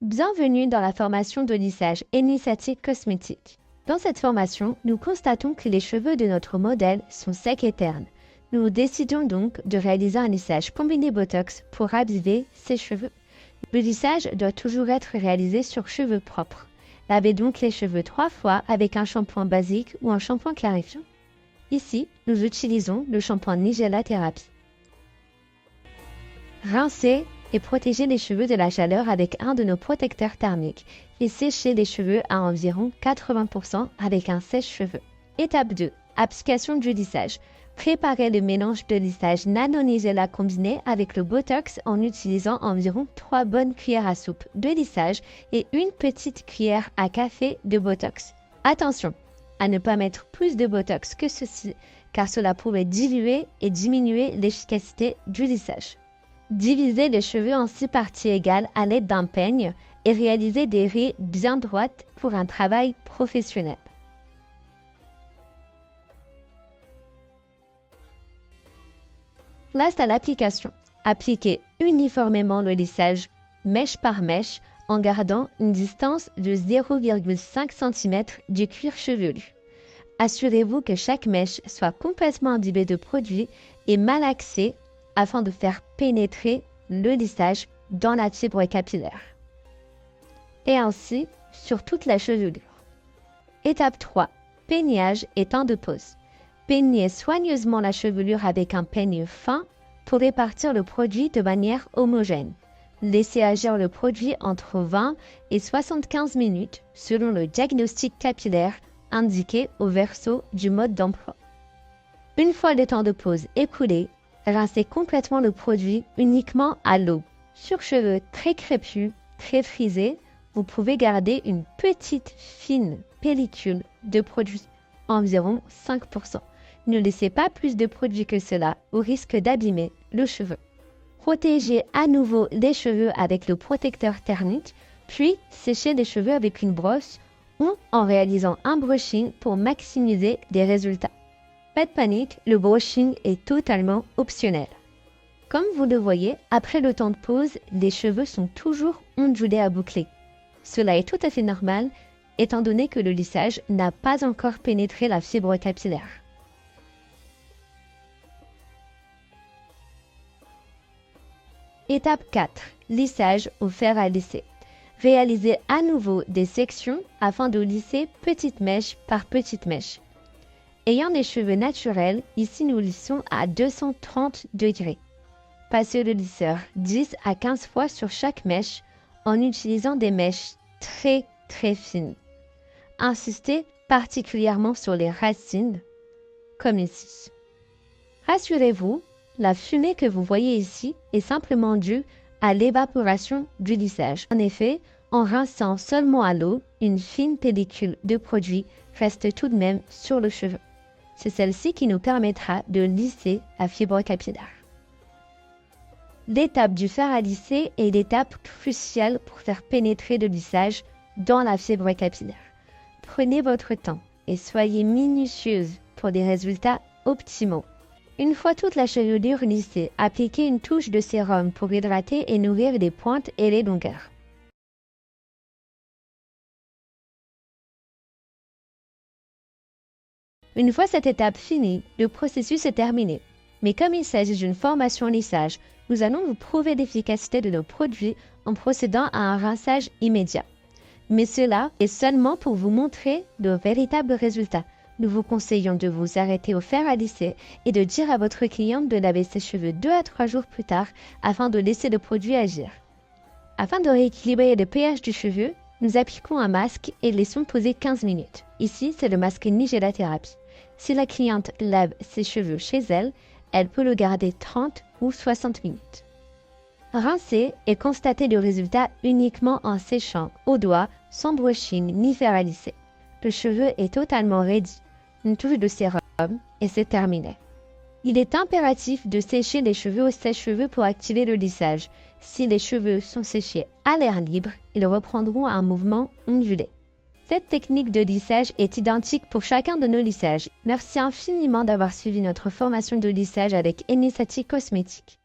Bienvenue dans la formation de lissage Enisatie cosmétique. Dans cette formation, nous constatons que les cheveux de notre modèle sont secs et ternes. Nous décidons donc de réaliser un lissage combiné Botox pour raviver ses cheveux. Le lissage doit toujours être réalisé sur cheveux propres. Lavez donc les cheveux 3 fois avec un shampoing basique ou un shampoing clarifiant. Ici, nous utilisons le shampoing Nigella Therapy. Rincez et protégez les cheveux de la chaleur avec un de nos protecteurs thermiques et séchez les cheveux à environ 80% avec un sèche-cheveux. Étape 2. Application du lissage. Préparez le mélange de lissage Nano Nigella combiné avec le Botox en utilisant environ 3 bonnes cuillères à soupe de lissage et une petite cuillère à café de Botox. Attention à ne pas mettre plus de Botox que ceci car cela pourrait diluer et diminuer l'efficacité du lissage. Divisez les cheveux en 6 parties égales à l'aide d'un peigne et réalisez des raies bien droites pour un travail professionnel. Place à l'application. Appliquez uniformément le lissage mèche par mèche en gardant une distance de 0,5 cm du cuir chevelu. Assurez-vous que chaque mèche soit complètement imbibée de produit et malaxée afin de faire pénétrer le lissage dans la fibre capillaire. Et ainsi sur toute la chevelure. Étape 3. Peignage et temps de pose. Peignez soigneusement la chevelure avec un peigne fin pour répartir le produit de manière homogène. Laissez agir le produit entre 20 et 75 minutes selon le diagnostic capillaire indiqué au verso du mode d'emploi. Une fois le temps de pose écoulé, rincez complètement le produit uniquement à l'eau. Sur cheveux très crépus, très frisés, vous pouvez garder une petite fine pellicule de produit, environ 5%. Ne laissez pas plus de produit que cela au risque d'abîmer le cheveu. Protégez à nouveau les cheveux avec le protecteur thermique, puis séchez les cheveux avec une brosse ou en réalisant un brushing pour maximiser les résultats. Pas de panique, le brushing est totalement optionnel. Comme vous le voyez, après le temps de pose, les cheveux sont toujours ondulés à boucler. Cela est tout à fait normal, étant donné que le lissage n'a pas encore pénétré la fibre capillaire. Étape 4. Lissage au fer à lisser. Réalisez à nouveau des sections afin de lisser petite mèche par petite mèche. Ayant des cheveux naturels, ici nous lissons à 230 degrés. Passez le lisseur 10 à 15 fois sur chaque mèche en utilisant des mèches très fines. Insistez particulièrement sur les racines, comme ici. Rassurez-vous, la fumée que vous voyez ici est simplement due à l'évaporation du lissage. En effet, en rinçant seulement à l'eau, une fine pellicule de produit reste tout de même sur le cheveu. C'est celle-ci qui nous permettra de lisser la fibre capillaire. L'étape du fer à lisser est l'étape cruciale pour faire pénétrer le lissage dans la fibre capillaire. Prenez votre temps et soyez minutieuse pour des résultats optimaux. Une fois toute la chevelure lissée, appliquez une touche de sérum pour hydrater et nourrir les pointes et les longueurs. Une fois cette étape finie, le processus est terminé. Mais comme il s'agit d'une formation lissage, nous allons vous prouver l'efficacité de nos produits en procédant à un rinçage immédiat. Mais cela est seulement pour vous montrer de véritables résultats. Nous vous conseillons de vous arrêter au fer à lisser et de dire à votre cliente de laver ses cheveux 2 à 3 jours plus tard afin de laisser le produit agir. Afin de rééquilibrer le pH du cheveu, nous appliquons un masque et laissons poser 15 minutes. Ici, c'est le masque Nigella Therapy. Si la cliente lave ses cheveux chez elle, elle peut le garder 30 ou 60 minutes. Rincez et constatez le résultat uniquement en séchant au doigt, sans brushing ni fer à lisser. Le cheveu est totalement ready. Une touche de sérum et c'est terminé. Il est impératif de sécher les cheveux au sèche-cheveux pour activer le lissage. Si les cheveux sont séchés à l'air libre, ils reprendront un mouvement ondulé. Cette technique de lissage est identique pour chacun de nos lissages. Merci infiniment d'avoir suivi notre formation de lissage avec Enisatie Cosmétique.